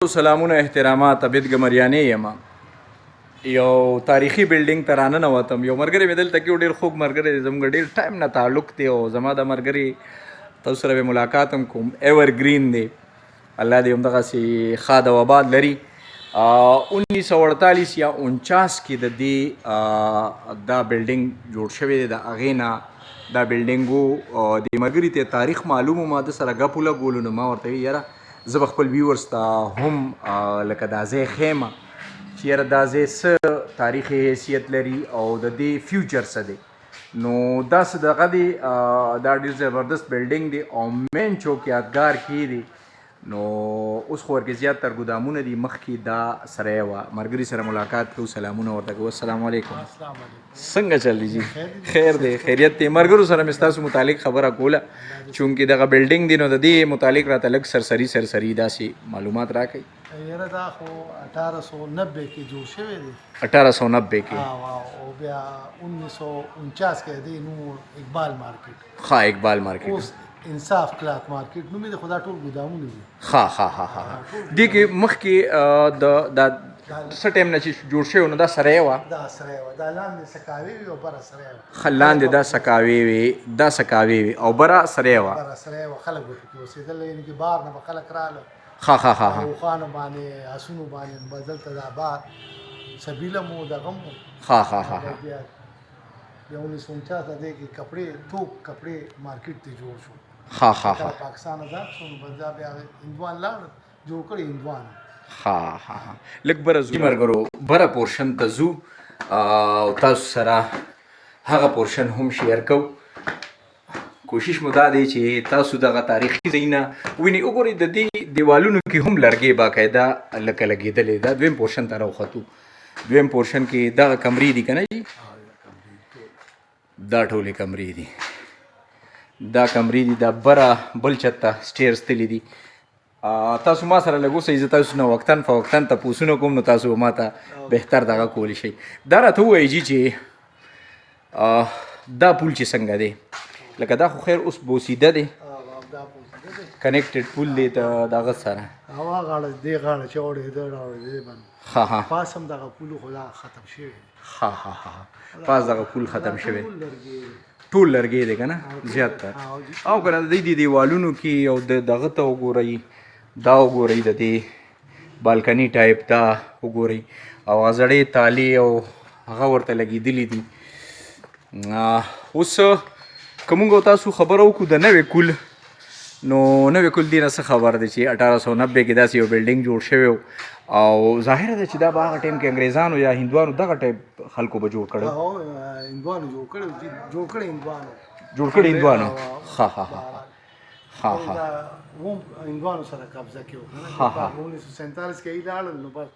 سلامونه احترامات عبید ګمریانې یم. یو تاریخي بلډینګ ته راننوتم. یو ملګری مې دلته کې ډېر خوږ ملګری دی، زموږ ډېر ټایم نه تعلق دی او زما د ملګري تاسو سره به ملاقات هم کوم. ایورګرین دی، الله دې همدغسې ښاد او آباد لري. 1948 یا 49 کې د دې دا بلډینګ جوړ شوی دی. د هغې نه دا بلډینګ و. د ملګري ته تاریخ معلوم و، ما د سره ګپ ولګولو نو ما ورته ویل یاره زه به خپل ویورز ته هم لکه دا ځای ښیم چې یاره دا ځای څه تاریخي حیثیت لري او د دې فیوچر څه دی. نو داسې دغه دی، دا ډېر زبردست بلډینګ دی او مین چوک یادګار کې دی. نو اوس خو ورکې زیات تر ګودامونه دي، مخکې دا سرای وه. ملګري سره ملاقات کوو، سلامونه ورته کوو. السلام علیکم. څنګه چل دی جي؟ خیر دی، خیریت دی. ملګرو سره مې ستاسو متعلق خبره کوله، چونکې دغه بلډینګ دی نو د دې متعلق راته لږ سرسري داسې معلومات راکړئ. یاره دا خو 1890 کې جوړ شوی دی. 1890 کې او بیا 1949 کې دی نو اقبال مارکیټ. ښه، اقبال مارکیټ اوس انصاف کلاث مارکیټ نومې دی، خو دا ټول ګودامونه دي. ښه دې کې مخکې د څه ټایم نه چې جوړ شوی نو دا سرای وه. دا سرای وه، دا لاندې سکاوي وي او بره سرای وه. ښه، لاندې دا سکاوي وي او بره سرای وه. بره سرای وه، خلک به پکې اوسېدل، یعنې کې بار نه به خلک راغله. ښه اوښانو باندې، آسونو باندې به دلته دا بار سبیله مو دغه مو. ښه بیا 1949 د دې کې کپړې مارکیټ ته جوړ شو. ښه پاکستان آزاد شو نو بس دا بیا هندوان لاړ، جوړ کړی هندوان. ښه لږ بره ځو ملګرو، بره پورشن ته ځو او تاسو سره هغه پورشن هم شیر کوو. کوشش مو دا دی چې تاسو دغه تاریخي ځایونه وینئ. وګورئ د دې دیوالونو کې هم لرګي باقاعده لکه لګېدلې. دا دویم پورشن ته راوختو. دویم پورشن کې دغه کمرې دي که نه جي؟ دا ټولې کمرې دي، دا کمرې دي. دا بره بل چت ته سټیرز تللي دي. تاسو ما سره لږ اوسئ، زه تاسو نه وقتاً فوقتاً تپوسونه کوم نو تاسو ما ته بهتر دغه کولی شئ. دا راته ووایي جي چې دا پول چې څنګه دی، لکه دا خو خیر اوس بوسیده دی، کنیکټډ پول دی دغه سره. هوا غاړه دې غاړه چې اورېده راوړېدې باندې. ښه پاس هم دغه پول خو دا ختم شوی دی. ښه پاس دغه پول ختم شوی، ټول لرګی دی که نه زیات تر. او که نه د دې دیوالونو کې او دغه ته وګورئ، دا وګورئ د دې بالکني ټایپ دا وګورئ او هغه زړې تالې او هغه ورته لګېدلي دي. اوس که موږ تاسو خبره وکړو د نوې کول، نو نوې کول دې نه څه خبر دی چې 1890 کې داسې یو بلډینګ جوړ شوی و او ظاهره ده چې دا به هغه ټایم کې انګریزانو یا هندوانو دغه ټایپ خلکو به جوړ کړی. هندوانو جوړ کړی هندوانو. ښه هندوانو سره قبضه کې وکړه. 1947 کې یې لاړل نو بس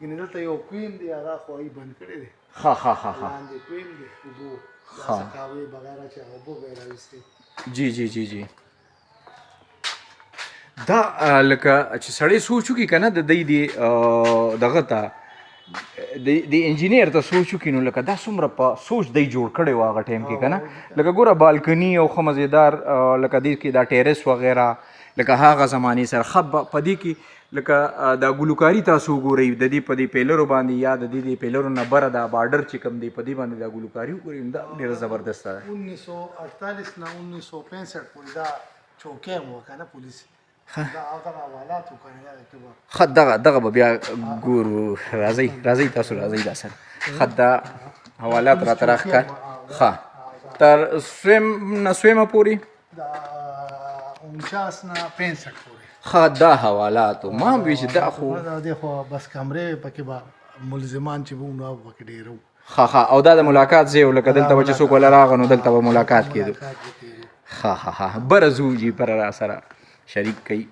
یعنې دلته یو کوین دی، هغه خو یې بند کړی دی. لاندې کوین دی، اوبو دا سکاوي بغیره چې هغه اوبه به یې راویستې. جی دا لکه چې سړی سوچ وکړي که نه د دی دغه ته د انجینیر ته سوچ وکړي نو لکه دا څومره په سوچ دی جوړ کړی و هغه ټایم کې که نه. لکه ګوره بالکني او ښه مزېدار لکه دې کې دا ټیرس وغیره لکه هغه زمانې سره ښه په دې کې لکه دا ګلوکاري تاسو وګورئ د دې په دې پیلرو باندې یا د دې پیلرو نه بره دا بارډر چې کوم دی په دې باندې دا ګلوکاري وګورئ، دا ډېره زبردسته ده. 1948 نه 1965 پورې دا چوکۍ هم وه که نه پولیس. ښه دغه به بیا ګورو. راځئ تاسو راځئ دا سره. ښه دا حوالات راته راښکار. ښه تر سویمه پورې 49 نه 65 پورې. ښه دا حوالات ما هم وی چې دا خو دې خو بس کمرې پکې به ملزمان چې به نو پکې ډېر وو. ښه او دا د ملاقات ځای و، لکه دلته به چې څوک وله راغه نو دلته به ملاقات کېدو. ښه بره ځو جي، بره را سره شریک کوي.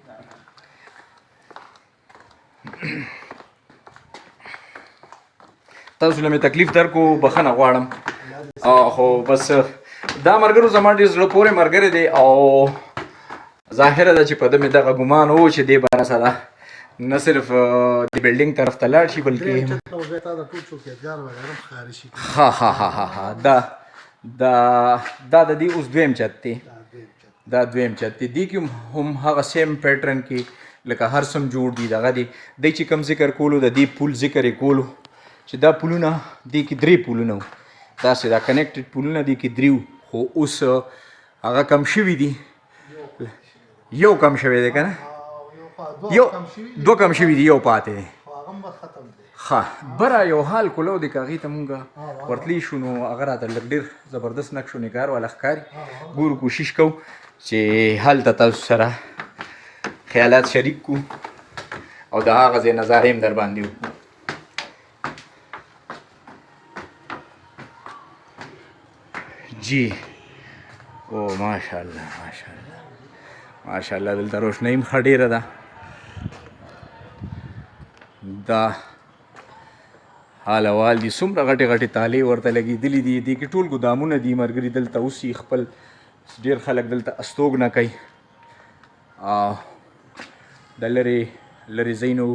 تاسو له مې تکلیف درکو، بخښنه غواړم. خو بس دا ملګرو زما ډېر زړه پورې ملګری دی او ظاهره ده چې په ده مې دغه ګمان و چې دی به راسره نه صرف د بلډینګ طرف ته لاړ شي بلکې دا د دې اوس دویم چت دی. دا دویم چت دی. دې کې هم هغه سیم پیټرن کې لکه هر سم جوړ دي دغه دی دی چې کوم ذکر کولو د دې پول ذکر یې کولو چې دا پولونه دې کې 3 پولونه وو داسې دا کنیکټډ پولونه دې کې 3 وو خو اوس هغه کم شوي دي یو کم شوی دی که نه یو دوه کم شوي دي یو پاتې دی ښه بره یو حال کولو دی که هغې ته مونږ ورتلی شو نو هغه راته لږ ډېر زبردست نقش و نګار والا ښکاري ګورو کوشش کوو چې هلته تاسو سره خیالات شریک کو او د هغه ځای نظارې هم در باندې وکړو جی او ماشاءالله ماشاءالله ماشاءالله دلته روشنۍ هم ښه ډېره ده دا حال احوال دي څومره غټې غټې تالې ورته لګېدلي دي دې کې ټول ګودامونه دي ملګري دلته اوسي خپل ډېر خلک دلته استوګنه کوي د لرې لرې ځایونو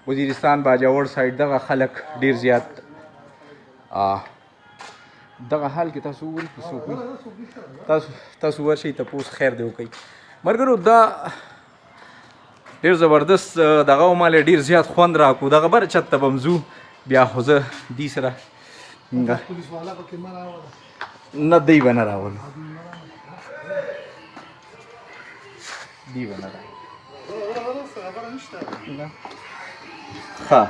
وزیرستان باجوړ سایډ دغه خلک ډېر زیات دغه حال کې تاسو وګورئ چې څوک تاسو ورشئ تپوس خیر دی وکئ ملګرو دا ډېر زبردست دغه ومالی ډېر زیات خوند راکړو دغه بر چت ته به م ځو بیا خو زه دې سره نه دی به نه راولو دی به نه راولو ښه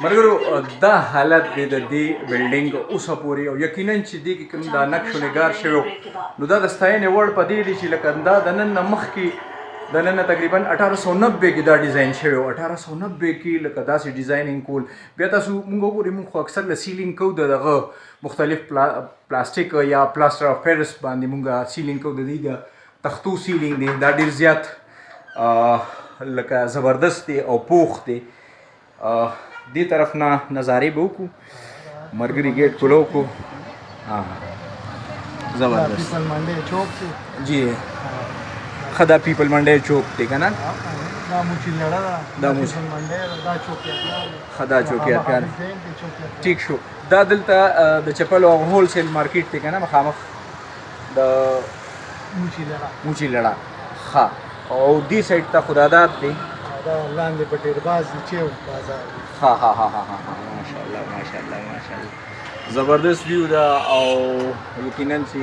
ملګرو دا حالت دی د دې بلډینګ اوسه پورې او یقینا چې دې کې کوم دا نقش و نګار شوی نو دا د ستاینې وړ په دې دی چې لکه دا د نن نه مخکې د نن نه تقریبا 1890 کې دا ډیزاین شوی و 1890 کې لکه داسې ډیزاینینګ کول بیا تاسو مونږ وګورئ مونږ خو اکثر له سیلینګ کوو د دغه مختلف پلاستیک یا پلاسټر اف پیرس باندې مونږ سیلینګ کوو د دې د تختو سیلینګ دی دا ډېر زیات لکه زبردست دی او پوخ دی دې طرف نه نظارې به وکړو مرګري ګیټ کولو وکړو زبردست جی ښه دا پیپل منډی چوک دی که نه ښه دا چوکیاتګار ټیک شو دا دلته د چپلو او هول سیل مارکیټ دی که نه مخامخ د موچي لړه ښه او دې سایډ ته خداداد دی لاندې په ډیرباز چیو بازار ها ها ها ها ماشاءالله ماشاءالله ماشاءالله زبردست ویو دا او یقینا چې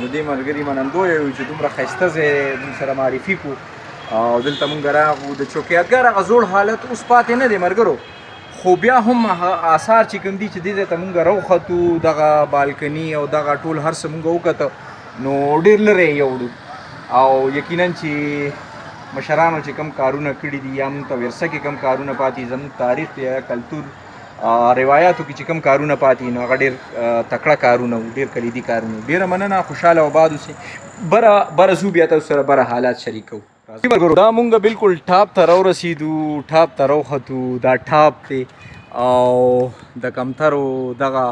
د دې ملګري منندوی یو چې دومره ښایسته ځای موږ سره معرفي کړو او دلته موږ راغلو د چوکیاتګر هغه زوړ حالت اوس پاتې نه دی ملګرو خو بیا هم آثار چې کوم دي چې دې ځای ته موږ راوختو دغه بالکني او دغه ټول هر څه موږ وکته نو ډېر لرې یوړو او یقینا چې مشرانو چې کم کارونه کړي دي یا موږ ته ورثه کې کم کارونه پاتې زموږ تاریخ یا کلتور روایاتو کې چې کم کارونه پاتې نو هغه ډېر تکړه کارونه وو ډېر کلیدي کارونه ډېره مننه خوشحاله او آباد اوسئ بره ځو بیا تاسو سره بره حالات شریکوو دا مونږ بالکل ټاپ ته راورسېدو ټاپ ته راوختو دا ټاپ دی او د کمترو دغه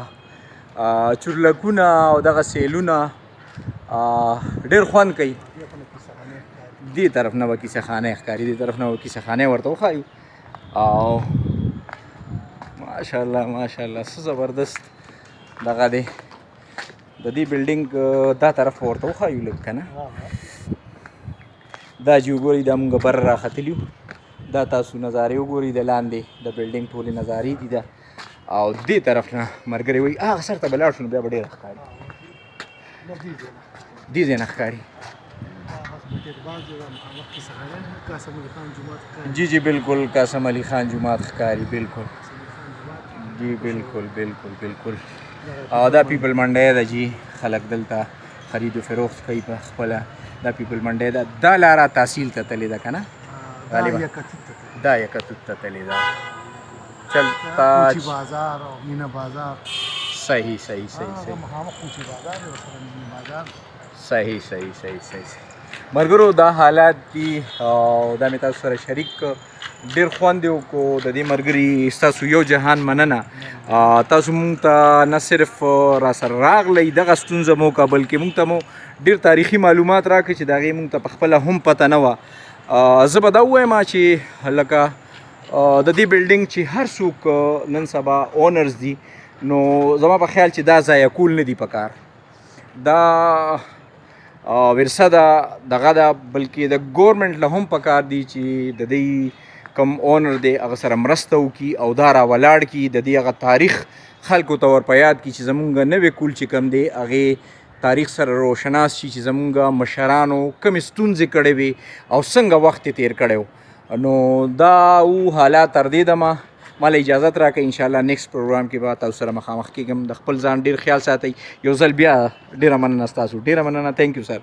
چورلکونه او دغه سیلونه ډېر خوند کوي دې طرف نه به کیسه خانه ښکاري دې طرف نه به کیسه خانه ورته وښایو او ماشاءالله ماشاءالله څه زبردست دغه دی د دې بلډینګ دا طرف ورته وښایو لږ که نه دا چې وګورئ دا مونږ بر راختلي یو دا تاسو نظارې وګورئ د لاندې د بلډینګ ټولې نظارې دي دا او دې طرف نه ملګري وایي هغه سر ته به لاړ شو نو بیا به ډېره ښکاري دې ځای نه ښکاري جی جی بالکل قاسم علی خان جماعت ښکاري بالکل جی بالکل بالکل بالکل او دا پیپل منډی ده جی خلک دلته خرید و فروخت کوي په خپله دا پیپل منډی ده دا لاره تحصیل ته تللې ده که نه دا یکتوت ته تللې ده چل تاج بازار او مینا بازار صحیح صحیح صحیح صحیح صحیح صحیح صحیح صحیح مرګرو دا حالات دي او دا مې تاسو سره شریک ډېر خوند یې وکړو د دې ملګري ستاسو یو جهان مننه تاسو مونږ ته نه صرف را سره راغلی دغه ستونزه مو وکړه بلکې مونږ ته مو ډېر تاریخي معلومات راکړي چې د هغې مونږ ته پخپله هم پته نه وه زه به دا ووایم چې لکه د دې بلډینګ چې هر څوک نن سبا اونرز دي نو زما په خیال چې دا ضایع کول نه دي پکار دا ورثه ده دغه ده بلکې د ګورنمنټ له هم پکار دی چې د دې کم اونر دی هغه سره مرسته وکړي او دا را ولاړ کړي د دې هغه تاریخ خلکو ته ور په یاد کړي چې زمونږ نوی کول چې کم دی هغې تاریخ سره روشناس شي چې زمونږ مشرانو کومې ستونزې کړې وي او څنګه وخت یې تیر کړی و. نو دا و حالات تر دې دمه ماله اجازت راکړئ انشاءالله نیکسټ پروګرام کې به تاسو سره مخامخ کېږم. د خپل ځان ډېر خیال ساتئ. یو ځل بیا ډېره مننه ستاسو، ډېره مننه. تھینک یو سر.